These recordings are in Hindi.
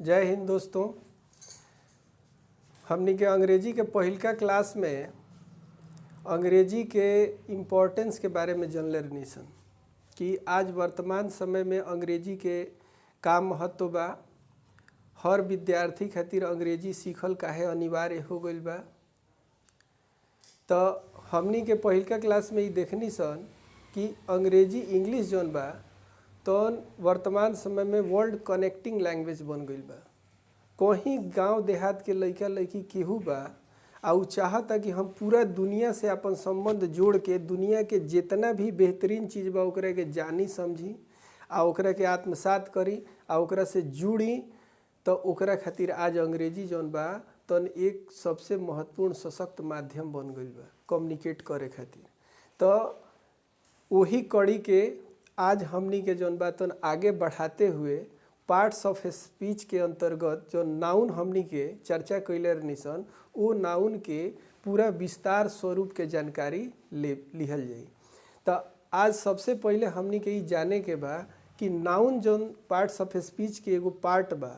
जय हिंद दोस्तों। हमनी के अंग्रेजी के पहिलका क्लास में अंग्रेजी के इम्पोर्टेंस के बारे में जानले रहनी सन कि आज वर्तमान समय में अंग्रेजी के का महत्व बा। हर विद्यार्थी खातिर अंग्रेजी सीखल काहे अनिवार्य हो गईल बा। तो हमनी के पहिलका क्लास में ही देखनी सन कि अंग्रेजी इंग्लिश जौन बा तो वर्तमान समय में वर्ल्ड कनेक्टिंग लैंग्वेज बन गईल बा। कहीं गांव देहात के लइका लइकी केहू बा आ उ चाहता कि हम पूरा दुनिया से अपन संबंध जोड़ के दुनिया के जितना भी बेहतरीन चीज़ बा ओकरा के जानी समझी आ ओकरा के आत्मसात करी आ ओकरा से जुड़ी। तो ओकरा खातिर आज अंग्रेजी जौन बा तन एक सबसे महत्वपूर्ण सशक्त माध्यम बन गईल बा कम्युनिकेट करे खातिर। तो वही कड़ी के आज हमनी के जौन बा तन आगे बढ़ाते हुए पार्ट्स ऑफ स्पीच के अंतर्गत जो नाउन हमनी के चर्चा कैले रहनी सन वो नाउन के पूरा विस्तार स्वरूप के जानकारी लिहल जाई। तो आज सबसे पहले हमनी के ई जाने के बा कि नाउन जौन पार्ट्स ऑफ स्पीच के एगो पार्ट बा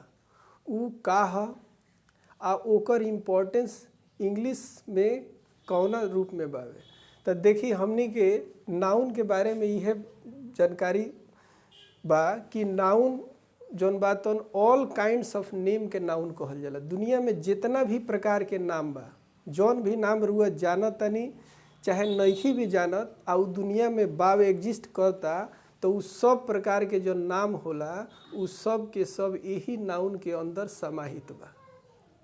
उ का ह आ ओकर इम्पोर्टेंस इंग्लिश में कौना रूप में बावे। तो देखी हमनी के नाउन के बारे में यह जानकारी बा कि नाउन जौन बा तौन ऑल काइंड्स ऑफ नेम के नाउन कहल जाला। दुनिया में जितना भी प्रकार के नाम बा जौन भी नाम रुआ जानत तनी चाहे नहीं भी जानत आ उ दुनिया में बाव एग्जिस्ट करता तो उ सब प्रकार के जो नाम होला उ सब के सब यही नाउन के अंदर समाहित बा।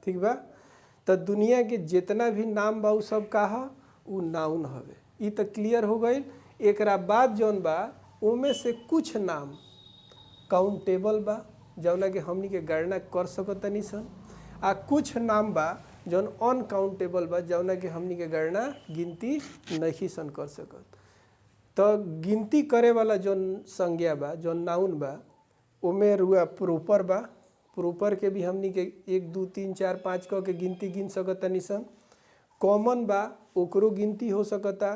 ठीक बा। तो दुनिया के जितना भी नाम बा उ सब का ह उ नाउन हवे। ई तो क्लियर हो गई। एकरा बाद जौन बा ओमे से कुछ नाम काउंटेबल बा जौना के हमनी के गणना कर सकतनी सन आ कुछ नाम बा जौन अनकाउंटेबल बा जौना के हमनी के गणना गिनती नहीं सन कर सकत। तो गिनती करे वाला जौन संज्ञा बा जौन नाउन बा ओमे रुआ प्रोपर बा। प्रोपर के भी हमनी के 1 2 3 4 5 क के गिनती गिन सकतनी सन। कॉमन बा ओकरो गिनती हो सकता।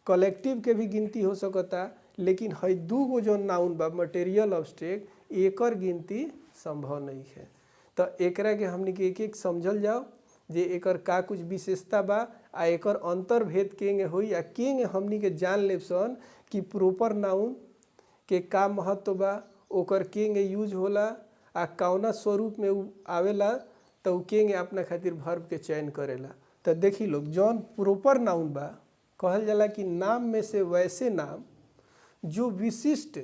कलेक्टिव के भी गिनती हो सकता। लेकिन है दूगो जो नाउन बा मटेरियल ऑब्स्ट्रैक्ट एकर गिनती संभव नहीं है। तो एकरा के हमनी के एक एक समझल जाओ जे एकर का कुछ विशेषता बा आ एकर अंतर भेद केंगे होई आ केंगे हमनी के जान लेब सन कि प्रॉपर नाउन के का महत्व बा ओकर केंगे यूज होला आ कौना स्वरूप में उ आवेला तो उ केंगे अपना खातिर वर्ब के चयन करेला। तो देखी लोग जौन प्रॉपर नाउन बा कहल जाला कि नाम में से वैसे नाम जो विशिष्ट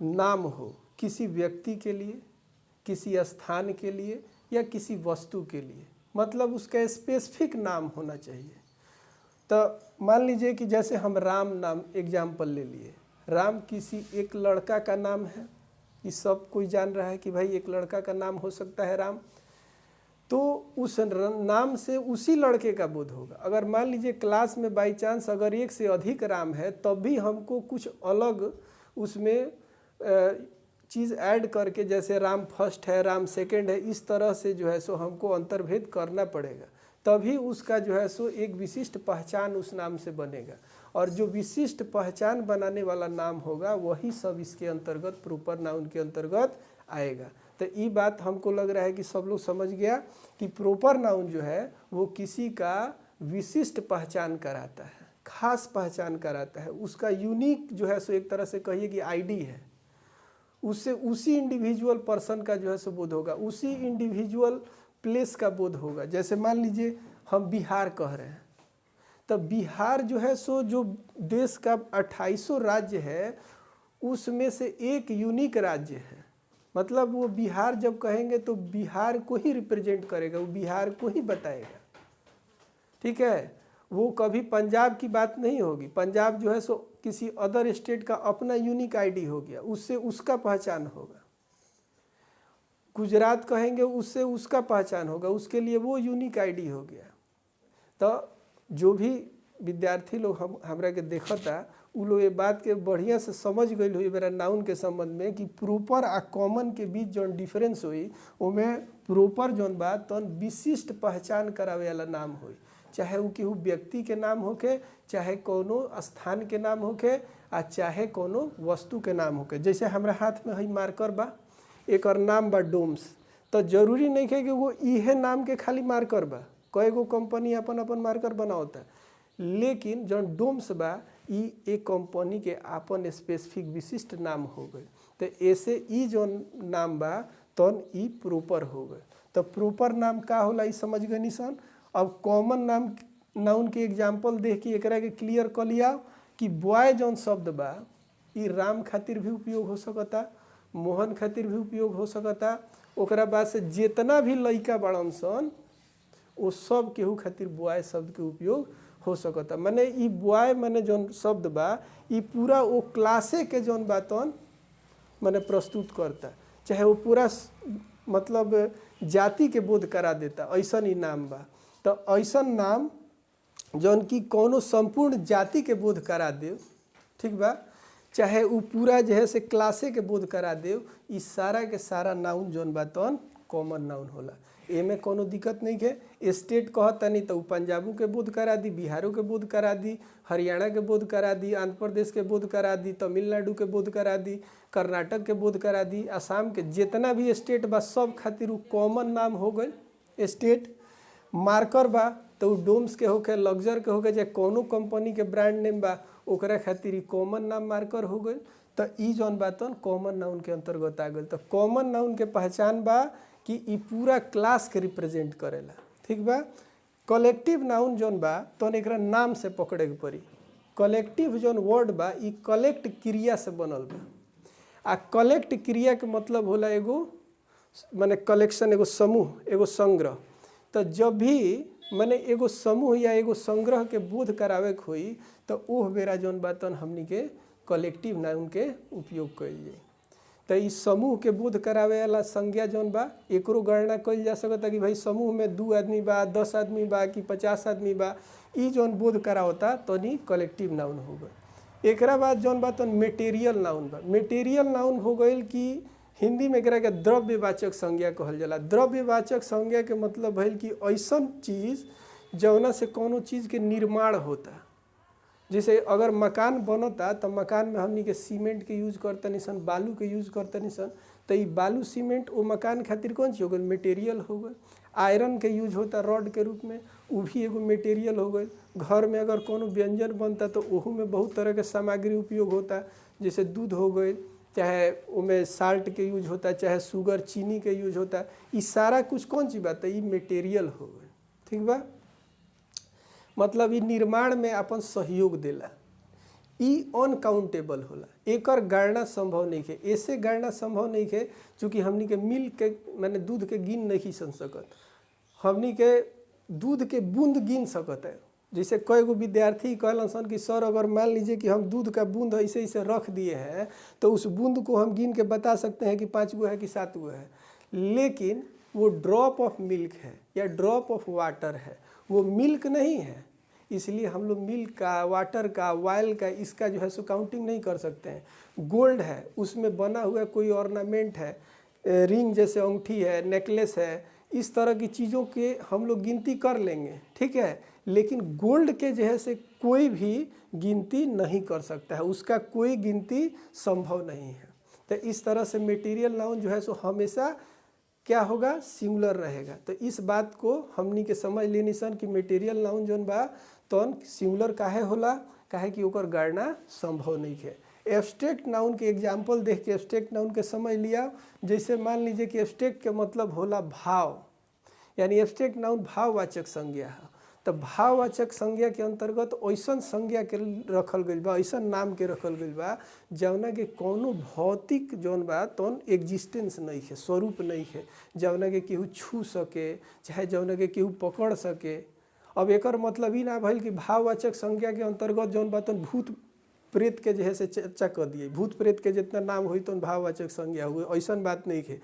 नाम हो किसी व्यक्ति के लिए किसी स्थान के लिए या किसी वस्तु के लिए, मतलब उसका स्पेसिफिक नाम होना चाहिए। तो मान लीजिए कि जैसे हम राम नाम एग्जाम्पल ले लिए। राम किसी एक लड़का का नाम है। ये सब कोई जान रहा है कि भाई एक लड़का का नाम हो सकता है राम। तो उस नाम से उसी लड़के का बोध होगा। अगर मान लीजिए क्लास में बाई चांस अगर एक से अधिक राम है तब भी हमको कुछ अलग उसमें चीज़ ऐड करके जैसे राम फर्स्ट है राम सेकंड है इस तरह से जो है सो हमको अंतर्भेद करना पड़ेगा। तभी उसका जो है सो एक विशिष्ट पहचान उस नाम से बनेगा और जो विशिष्ट पहचान बनाने वाला नाम होगा वही सब इसके अंतर्गत प्रॉपर नाउन के अंतर्गत आएगा। तो ये बात हमको लग रहा है कि सब लोग समझ गया कि प्रॉपर नाउन जो है वो किसी का विशिष्ट पहचान कराता है, खास पहचान कराता है। उसका यूनिक जो है सो एक तरह से कहिए कि आईडी है। उससे उसी इंडिविजुअल पर्सन का जो है सो बोध होगा, उसी इंडिविजुअल प्लेस का बोध होगा। जैसे मान लीजिए हम बिहार कह रहे हैं तो बिहार जो है सो जो देश का 2800 राज्य है उसमें से एक यूनिक राज्य है। मतलब वो बिहार जब कहेंगे तो बिहार को ही रिप्रेजेंट करेगा, वो बिहार को ही बताएगा। ठीक है। वो कभी पंजाब की बात नहीं होगी। पंजाब जो है सो किसी अदर स्टेट का अपना यूनिक आईडी हो गया, उससे उसका पहचान होगा। गुजरात कहेंगे उससे उसका पहचान होगा, उसके लिए वो यूनिक आईडी हो गया। तो जो भी विद्यार्थी लोग हमरा के देखता उ लोग ये बात के बढ़िया से समझ गई हुई मेरा नाउन के संबंध में कि प्रॉपर आ कॉमन के बीच जो डिफरेंस हुई उमें प्रॉपर जौन बात तो विशिष्ट पहचान करावे वाला नाम हुई। चाहे वो केहू व्यक्ति के नाम होके, चाहे कोनो स्थान के नाम होके, आ चाहे कोनो वस्तु के नाम होके। जैसे हमरा हाथ में है मार्कर बा, एकर नाम बा डोम्स। तो जरूरी नहीं है कि वो इहे नाम के खाली मार्कर बा, कई गो कंपनी अपन अपन मार्कर बनावता, लेकिन जौन डोम्स बा ई एक कंपनी के आपन स्पेसिफिक विशिष्ट नाम हो गए। तो ऐसे ई जौन नाम बा तौन ई प्रॉपर हो गए। तो प्रॉपर नाम का होला ई समझ गए निसन। अब कॉमन नाउन के एग्जाम्पल देख के एकरा के क्लियर कर लिया कि बॉय जौन शब्द बा ई राम खातिर भी उपयोग हो सकता, मोहन खातिर भी उपयोग हो सकता, ओकरा बाद से जितना भी लड़का बड़न सन वो सब केहू खातिर बॉय शब्द के उपयोग हो सकता। माने ई बॉय माने जौन शब्द बा ई पूरा वो क्लासे के जौन बातन माने प्रस्तुत करता, चाहे वो पूरा मतलब जाति के बोध करा देता, ऐसन ही नाम बा। तो ऐसन नाम जौन की कोनो संपूर्ण जाति के बोध करा दे, ठीक बा, चाहे वो पूरा जो है से क्लासे के बोध करा दे, ई सारा के सारा नाउन जौन बा तौन कॉमन नाउन होला। एमे कोनो दिक्कत नहीं है। स्टेट कहता नहीं तो पंजाबू के बोध करा दी, बिहारों के बोध करा दी, हरियाणा के बोध करा दी, आंध्र प्रदेश के बोध करा दी, तमिलनाडु के बोध करा दी, कर्नाटक के बोध करा दी, असम के जितना भी स्टेट बा सब खातिर कॉमन नाम हो गए स्टेट। मार्कर बा तो डोम्स के होके, लग्जर के होके, चाहे कोनो कंपनी के ब्रांड नेम बा ओकरा खातिर कॉमन नाम मार्कर हो गए। तो ई जौन बा तौन कॉमन नाउन के अंतर्गत आ गए। तो कॉमन नाउन के पहचान बा कि ई पूरा क्लास के रिप्रेजेंट करेला, ठीक बा। कलेक्टिव नाउन जौन बा तौन एकरा नाम से पकड़े के पड़ी। कलेक्टिव जौन वर्ड बा ई कलेक्ट क्रिया से बनल बा, आ कलेक्ट क्रिया के मतलब होला एगो माने कलेक्शन, एगो समूह, एगो संग्रह। तो जब भी माने एगो समूह या एगो संग्रह के बोध करावे के होई तो ओह बेरा जौन बा तौन हमनी के कलेक्टिव नाउन के उपयोग कइल जाई। तो इस समूह के बोध करावे वाला संज्ञा जौन बा एकरो गणना कइल जा सकता कि भाई समूह में 2 आदमी बा, 10 आदमी बा कि 50 आदमी बा, ई जौन बोध करावता तो नहीं कलेक्टिव नाउन हो गए। एकरा बाद जौन बा तौन मेटेरियल नाउन बा। मेटेरियल नाउन हो गइल कि हिंदी में एकरा के द्रव्यवाचक संज्ञा कहल जाला। द्रव्यवाचक संज्ञा के मतलब भइल कि ऐसन चीज जौना से कोनो चीज के निर्माण होता। जैसे अगर मकान बनता तो मकान में हमनी के सीमेंट के यूज करतनी सन, बालू के यूज करतनी सन, तो ये बालू सीमेंट वो मकान खातिर कौन चीज हो गई? मेटेरियल हो गई। आयरन के यूज होता रॉड के रूप में, वो भी एगो मेटेरियल हो गई। घर में अगर कोनो व्यंजन बनता तो ओहू में बहुत तरह के सामग्री उपयोग होता, जैसे दूध हो गई, चाहे उमें साल्ट के यूज होता, चाहे शुगर चीनी के यूज होता। ये सारा कुछ कौन चीज बात है? ये मेटेरियल हो गई, ठीक बा। मतलब ये निर्माण में अपन सहयोग देला। ई अनकाउंटेबल होला, एकर गणना संभव नहीं है। ऐसे गणना संभव नहीं है चूँकि हमनी के मिल्क के माने दूध के गिन नहीं सन सकत, हमनी के दूध के बूंद गिन सकत है। जैसे कई गो विद्यार्थी कहलन सन कि सर अगर मान लीजिए कि हम दूध का बूंद ऐसे ऐसे रख दिए हैं तो उस बूंद को हम गिन के बता सकते हैं कि 5 गो है कि 7 गो है, लेकिन वो ड्रॉप ऑफ मिल्क है या ड्रॉप ऑफ वाटर है, वो मिल्क नहीं है। इसलिए हम लोग मिल्क का, वाटर का, ऑयल का, इसका जो है सो काउंटिंग नहीं कर सकते हैं। गोल्ड है, उसमें बना हुआ कोई ऑर्नामेंट है, रिंग जैसे अंगूठी है, नेकलेस है, इस तरह की चीज़ों के हम लोग गिनती कर लेंगे, ठीक है। लेकिन गोल्ड के जो है से कोई भी गिनती नहीं कर सकता है, उसका कोई गिनती संभव नहीं है। तो इस तरह से मटेरियल नाउन जो है सो हमेशा क्या होगा? सिंगुलर रहेगा। तो इस बात को हमनी के समझ लेनी सन कि मटेरियल नाउन जोन बा तौन सिंगुलर काहे होला, काहे कि ओकर गणना संभव नहीं है। एब्स्ट्रैक्ट नाउन के एग्जाम्पल देख के एब्स्ट्रैक्ट नाउन के समझ लिया। जैसे मान लीजिए कि एब्स्ट्रैक्ट के मतलब होला भाव, यानी एब्स्ट्रैक्ट नाउन भाववाचक संज्ञा है। तो भाववाचक संज्ञा के अंतर्गत ऐसन संज्ञा के रखल गइल बा, ऐसन नाम के रखल गइल बा जौना के कोनो भौतिक जौन बा तौन एग्जिस्टेंस नहीं है, स्वरूप नहीं है, जौना के केहू छू सके, चाहे जौना के केहू पकड़ सके। अब एकर मतलब ही ना भइल कि भाववाचक संज्ञा के अंतर्गत जौन बा तौन भूत प्रेत के जो है से चर्चा कर दिए, भूत प्रेत के जितना नाम हुई तो भाववाचक संज्ञा हुई, ऐसन बात नहीं है।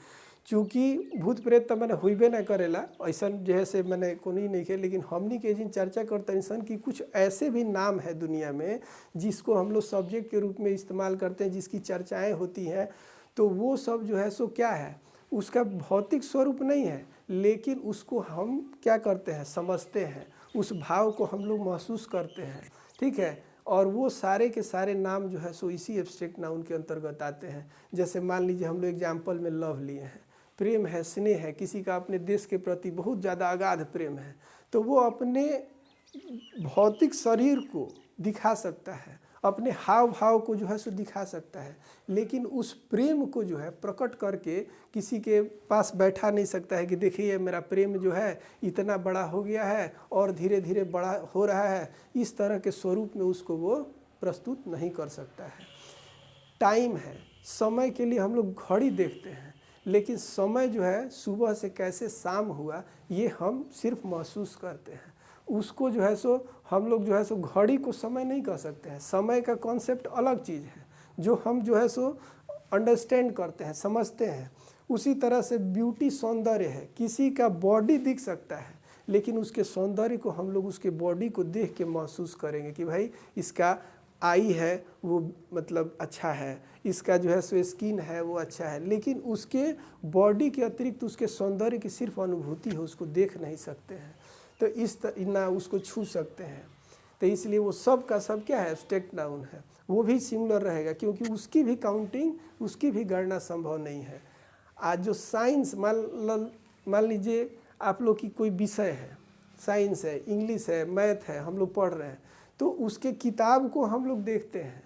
चूँकि भूत प्रेत तो मैंने हुईबे ना करेला, ऐसा जो है से मैंने कोई नहीं है। लेकिन हमनी के जिन चर्चा करते हैं इंसान कि कुछ ऐसे भी नाम है दुनिया में जिसको हम लोग सब्जेक्ट के रूप में इस्तेमाल करते हैं, जिसकी चर्चाएं होती हैं, तो वो सब जो है सो क्या है, उसका भौतिक स्वरूप नहीं है, लेकिन उसको हम क्या करते हैं, समझते हैं, उस भाव को हम लोग महसूस करते हैं, ठीक है। और वो सारे के सारे नाम जो है सो इसी एब्स्ट्रैक्ट नाउन के अंतर्गत आते हैं। जैसे मान लीजिए हम लोग एग्जाम्पल में लव लिए हैं, प्रेम है, स्नेह है, किसी का अपने देश के प्रति बहुत ज़्यादा अगाध प्रेम है, तो वो अपने भौतिक शरीर को दिखा सकता है, अपने हाव भाव को जो है सो दिखा सकता है, लेकिन उस प्रेम को जो है प्रकट करके किसी के पास बैठा नहीं सकता है कि देखिए मेरा प्रेम जो है इतना बड़ा हो गया है और धीरे धीरे बड़ा हो रहा है। इस तरह के स्वरूप में उसको वो प्रस्तुत नहीं कर सकता है। टाइम है, समय के लिए हम लोग घड़ी देखते हैं, लेकिन समय जो है सुबह से कैसे शाम हुआ ये हम सिर्फ महसूस करते हैं। उसको जो है सो हम लोग जो है सो घड़ी को समय नहीं कह सकते हैं। समय का कॉन्सेप्ट अलग चीज़ है जो हम जो है सो अंडरस्टैंड करते हैं, समझते हैं। उसी तरह से ब्यूटी सौंदर्य है, किसी का बॉडी दिख सकता है लेकिन उसके सौंदर्य को हम लोग उसके बॉडी को देख के महसूस करेंगे कि भाई इसका आई है वो मतलब अच्छा है, इसका जो है सो स्किन है वो अच्छा है, लेकिन उसके बॉडी के अतिरिक्त उसके सौंदर्य की सिर्फ अनुभूति है, उसको देख नहीं सकते हैं। तो इस ना उसको छू सकते हैं। तो इसलिए वो सब का सब क्या है, एब्स्ट्रैक्ट नाउन है। वो भी सिंगुलर रहेगा क्योंकि उसकी भी काउंटिंग, उसकी भी गणना संभव नहीं है। आज जो साइंस मान लीजिए आप लोग की कोई विषय है, साइंस है, इंग्लिश है, मैथ है, हम लोग पढ़ रहे हैं, तो उसके किताब को हम लोग देखते हैं,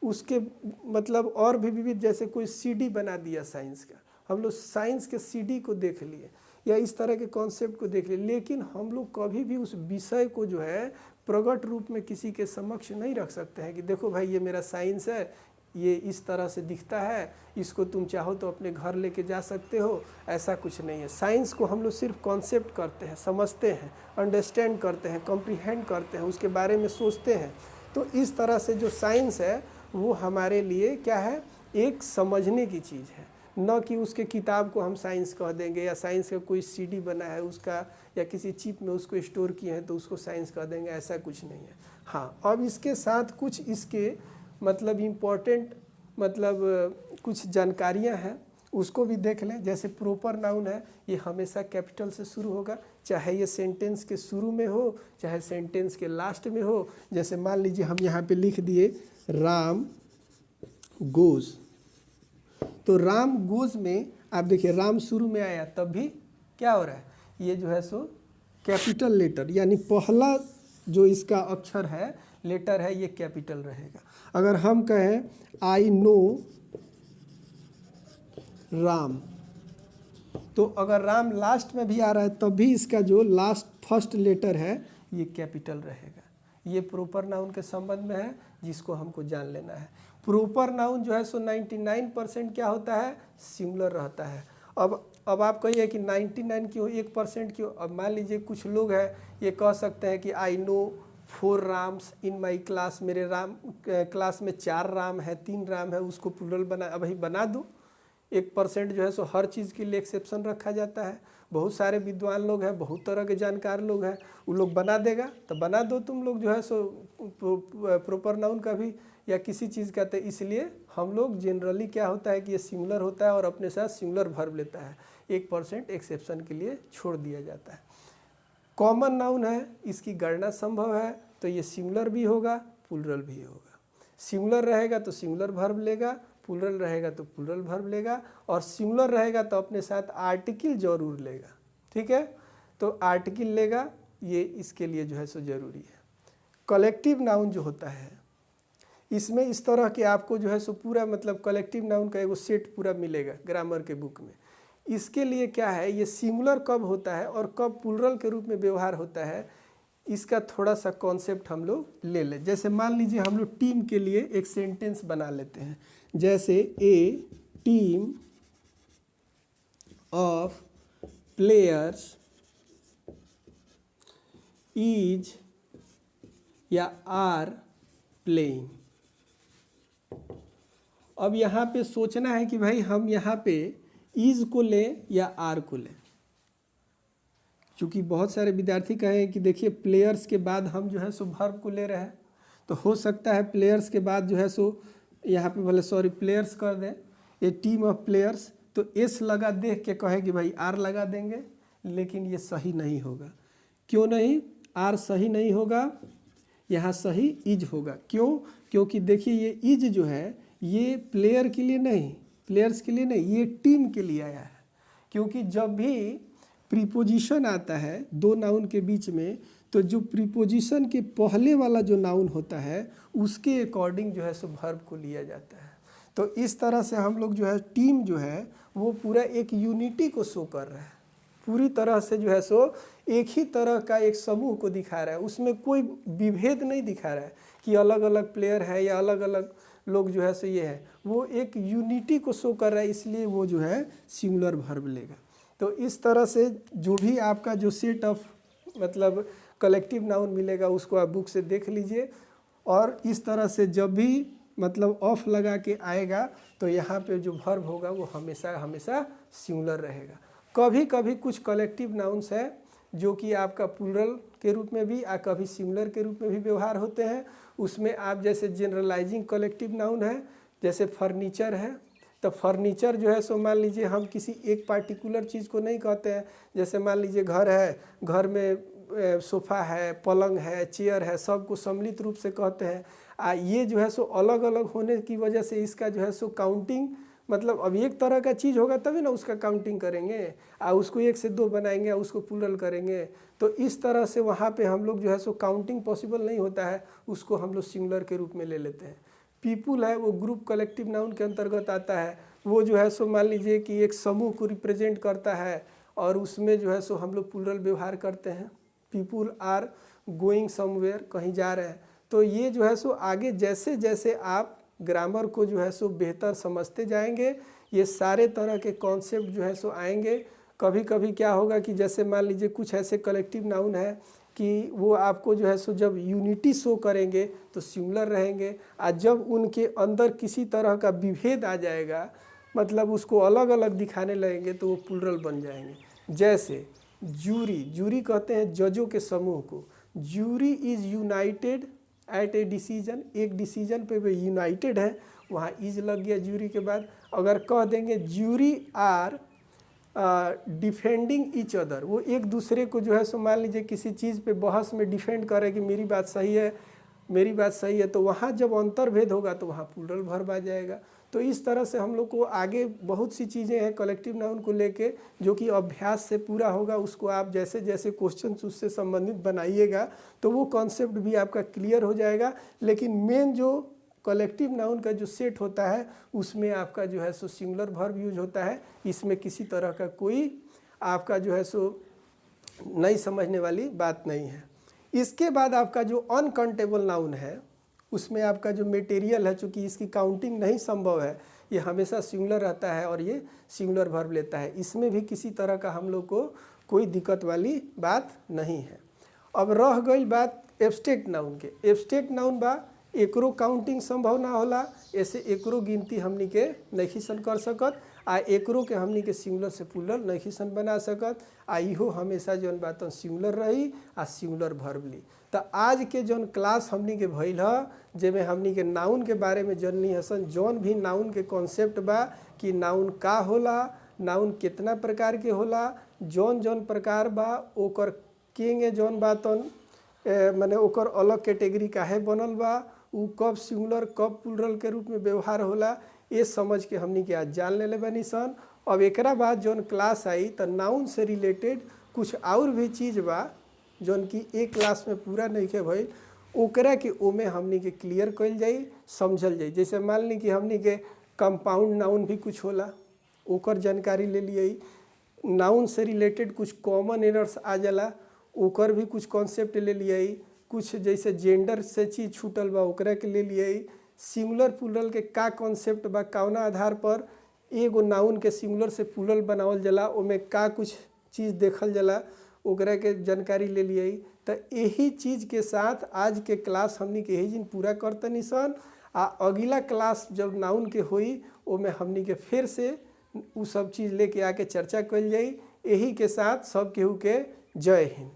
उसके मतलब और भी विविध, जैसे कोई सीडी बना दिया साइंस का, हम लोग साइंस के सीडी को देख लिए या इस तरह के कॉन्सेप्ट को देख लिए, लेकिन हम लोग कभी भी उस विषय को जो है प्रकट रूप में किसी के समक्ष नहीं रख सकते हैं कि देखो भाई ये मेरा साइंस है, ये इस तरह से दिखता है, इसको तुम चाहो तो अपने घर लेके जा सकते हो। ऐसा कुछ नहीं है। साइंस को हम लोग सिर्फ कॉन्सेप्ट करते हैं, समझते हैं, अंडरस्टैंड करते हैं, कॉम्प्रीहेंड करते हैं, उसके बारे में सोचते हैं। तो इस तरह से जो साइंस है वो हमारे लिए क्या है, एक समझने की चीज़ है, न कि उसके किताब को हम साइंस कह देंगे या साइंस का कोई सीडी बना है उसका या किसी चिप में उसको स्टोर किए हैं तो उसको साइंस कह देंगे, ऐसा कुछ नहीं है। हाँ, अब इसके साथ कुछ इसके मतलब इम्पोर्टेंट मतलब कुछ जानकारियां हैं, उसको भी देख लें। जैसे प्रॉपर नाउन है, ये हमेशा कैपिटल से शुरू होगा, चाहे ये सेंटेंस के शुरू में हो चाहे सेंटेंस के लास्ट में हो। जैसे मान लीजिए हम यहाँ पे लिख दिए राम गोज, तो राम गोज में आप देखिए राम शुरू में आया तब भी क्या हो रहा है, ये जो है सो कैपिटल लेटर, यानी पहला जो इसका अक्षर है, लेटर है, ये कैपिटल रहेगा। अगर हम कहें आई नो राम, तो अगर राम लास्ट में भी आ रहा है तब भी इसका जो लास्ट फर्स्ट लेटर है ये कैपिटल रहेगा। ये प्रॉपर नाउन के संबंध में है जिसको हमको जान लेना है। प्रॉपर नाउन जो है सो 99% क्या होता है, सिंगुलर रहता है। अब आप कहिए कि 99 क्यों, 1% क्यों। अब मान लीजिए कुछ लोग हैं ये कह सकते हैं कि I know 4 Ram's in my class, मेरे राम क्लास में 4 राम है, 3 राम है, उसको प्लूरल बना, अब ही बना दो। 1% जो है सो हर चीज़ के लिए एक्सेप्शन रखा जाता है। बहुत सारे विद्वान लोग हैं, बहुत तरह के जानकार लोग हैं, वो लोग बना देगा तो बना दो तुम लोग जो है सो प्रॉपर नाउन का भी या किसी चीज़ का। तो इसलिए हम लोग जनरली क्या होता है कि ये सिंगुलर होता है और अपने साथ सिंगुलर वर्ब लेता है, 1% एक्सेप्शन के लिए छोड़ दिया जाता है। कॉमन नाउन है, इसकी गणना संभव है, तो ये सिंगुलर भी होगा प्लूरल भी होगा। सिंगुलर रहेगा तो सिंगुलर वर्ब लेगा, प्लूरल रहेगा तो प्लूरल वर्ब लेगा, और सिंगुलर रहेगा तो अपने साथ आर्टिकल जरूर लेगा। ठीक है, तो आर्टिकल लेगा, ये इसके लिए जो है सो जरूरी है। कलेक्टिव नाउन जो होता है इसमें इस तरह के आपको जो है सो पूरा मतलब कलेक्टिव नाउन का एगो सेट पूरा मिलेगा ग्रामर के बुक में। इसके लिए क्या है, ये सिंगुलर कब होता है और कब प्लूरल के रूप में व्यवहार होता है, इसका थोड़ा सा कॉन्सेप्ट हम लोग ले लें। जैसे मान लीजिए हम लोग टीम के लिए एक सेंटेंस बना लेते हैं, जैसे ए टीम ऑफ प्लेयर्स इज या आर प्लेइंग। अब यहाँ पे सोचना है कि भाई हम यहाँ पे इज को लें या आर को लें, क्योंकि बहुत सारे विद्यार्थी कहें कि देखिए प्लेयर्स के बाद हम जो है सो वर्ब को ले रहे हैं, तो हो सकता है प्लेयर्स के बाद जो है सो यहाँ पे भले प्लेयर्स कर दें, ए टीम ऑफ प्लेयर्स, तो एस लगा देख के कहे कि भाई आर लगा देंगे, लेकिन ये सही नहीं होगा। क्यों नहीं, आर सही नहीं होगा, यहाँ सही इज होगा। क्यों? क्योंकि देखिए ये इज जो है ये प्लेयर के लिए नहीं, प्लेयर्स के लिए नहीं, ये टीम के लिए आया है। क्योंकि जब भी प्रीपोजिशन आता है दो नाउन के बीच में, तो जो प्रीपोजिशन के पहले वाला जो नाउन होता है उसके अकॉर्डिंग जो है सो वर्ब को लिया जाता है। तो इस तरह से हम लोग जो है टीम जो है वो पूरा एक यूनिटी को शो कर रहा है, पूरी तरह से जो है सो एक ही तरह का एक समूह को दिखा रहा है। उसमें कोई विभेद नहीं दिखा रहा है कि अलग अलग प्लेयर है या अलग अलग लोग जो है सो ये है, वो एक यूनिटी को शो कर रहा है, इसलिए वो जो है सिंगुलर वर्ब लेगा। तो इस तरह से जो भी आपका जो सेट ऑफ मतलब कलेक्टिव नाउन मिलेगा उसको आप बुक से देख लीजिए, और इस तरह से जब भी मतलब ऑफ लगा के आएगा तो यहाँ पे जो वर्ब होगा वो हमेशा हमेशा सिंगुलर रहेगा। कभी कभी कुछ कलेक्टिव नाउन्स है जो कि आपका प्लूरल के रूप में भी कभी सिंगुलर के रूप में भी व्यवहार होते हैं। उसमें आप जैसे जनरलाइजिंग कलेक्टिव नाउन है, जैसे फर्नीचर है, तो फर्नीचर जो है सो मान लीजिए हम किसी एक पार्टिकुलर चीज़ को नहीं कहते हैं। जैसे मान लीजिए घर है, घर में सोफ़ा है, पलंग है, चेयर है, सबको सम्मिलित रूप से कहते हैं। ये जो है सो अलग अलग होने की वजह से इसका जो है सो काउंटिंग मतलब अब एक तरह का चीज़ होगा तभी ना उसका काउंटिंग करेंगे, उसको 1 से 2 बनाएंगे, उसको प्लूरल करेंगे। तो इस तरह से वहाँ पे हम लोग जो है सो काउंटिंग पॉसिबल नहीं होता है, उसको हम लोग सिंगुलर के रूप में ले लेते हैं। पीपुल है वो ग्रुप कलेक्टिव नाउन के अंतर्गत आता है। वो जो है सो मान लीजिए कि एक समूह को रिप्रेजेंट करता है और उसमें जो है सो हम लोग प्लूरल व्यवहार करते हैं। पीपुल आर गोइंग समवेयर, कहीं जा रहे हैं। तो ये जो है सो आगे जैसे जैसे आप ग्रामर को जो है सो बेहतर समझते जाएंगे, ये सारे तरह के कॉन्सेप्ट जो है सो आएंगे। कभी कभी क्या होगा कि जैसे मान लीजिए कुछ ऐसे कलेक्टिव नाउन है कि वो आपको जो है सो जब यूनिटी शो करेंगे तो सिंगुलर रहेंगे, और जब उनके अंदर किसी तरह का विभेद आ जाएगा मतलब उसको अलग अलग दिखाने लगेंगे तो वो प्लूरल बन जाएंगे। जैसे जूरी, जूरी कहते हैं जजों के समूह को। Jury is united at a decision, एक डिसीजन पे वे यूनाइटेड है, वहाँ इज लग गया जूरी के बाद। अगर कह देंगे jury are defending each other, वो एक दूसरे को जो है सो मान लीजिए किसी चीज़ पे बहस में डिफेंड करे कि मेरी बात सही है, मेरी बात सही है, तो वहाँ जब अंतर्भेद होगा तो वहाँ प्लूरल वर्ब आ जाएगा। तो इस तरह से हम लोग को आगे बहुत सी चीज़ें हैं कलेक्टिव नाउन को लेके जो कि अभ्यास से पूरा होगा। उसको आप जैसे जैसे क्वेश्चन उससे संबंधित बनाइएगा तो वो कॉन्सेप्ट भी आपका क्लियर हो जाएगा। लेकिन मेन जो कलेक्टिव नाउन का जो सेट होता है उसमें आपका जो है सो सिंगुलर वर्ब यूज होता है। इसमें किसी तरह का कोई आपका जो है सो नहीं समझने वाली बात नहीं है। इसके बाद आपका जो अनकाउंटेबल नाउन है उसमें आपका जो मटेरियल है, चूँकि इसकी काउंटिंग नहीं संभव है, ये हमेशा सिंगुलर रहता है और ये सिंगुलर वर्ब लेता है। इसमें भी किसी तरह का हम लोग को कोई दिक्कत वाली बात नहीं है। अब रह गई बात एब्स्ट्रैक्ट नाउन के। एब्स्ट्रैक्ट नाउन बा एकरो काउंटिंग संभव ना होला, ऐसे एकरो गिनती हमनी के नहीं सन कर सकत, एकरो के हमनी के सिंगुलर से प्लूरल नहीं सन बना सकत। इहो हमेशा जौन बात सिंगुलर रही सिंगुलर वर्ब ली। तो आज के जौन क्लास हमनी के भइल ह जेमें हमनी के नाउन के बारे में जननी हसन, जौन भी नाउन के कॉन्सेप्ट बा कि नाउन का होला, नाउन कितना प्रकार के होला, जौन जौन प्रकार बा ओकर केंगे जौन बातन माने ओकर अलग कैटेगरी काहे बनल बा, उ कब सिंगुलर कब प्लूरल के रूप में व्यवहार होला, ये समझ के हमनी के आज जान लेले बानी सन। अब एकरा बाद जौन क्लास आई तो नाउन से रिलेटेड कुछ और भी चीज़ बा जौन कि एक क्लास में पूरा नहीं के भइल, ओकरा के ओमे हमनी के क्लियर कइल जाई, समझल जाई। जैसे मान ली कि हमनी के कंपाउंड नाउन भी कुछ होला, ओकर जानकारी ले लिए। नाउन से रिलेटेड कुछ कॉमन एरर्स आ जाला, ओकर भी कुछ कॉन्सेप्ट ले लिए। कुछ जैसे जेंडर से चीज़ छूटल बा ओकरा के ले लिए। सिंगुलर प्लूरल के का कॉन्सेप्ट बा, कौना आधार पर एगो नाउन के सिंगुलर से प्लूरल बनावल जाला, ओमे का कुछ चीज़ देखल जाला, ओकरा के जानकारी ले लिए। तो यही चीज़ के साथ आज के क्लास हमनी के यही दिन पूरा करतनी सन। अगला क्लास जब नाउन के होई ओमे हमनी के फिर से उ सब चीज़ लेके आके चर्चा कइल जाई। यही के साथ सब केहू के जय हिंद।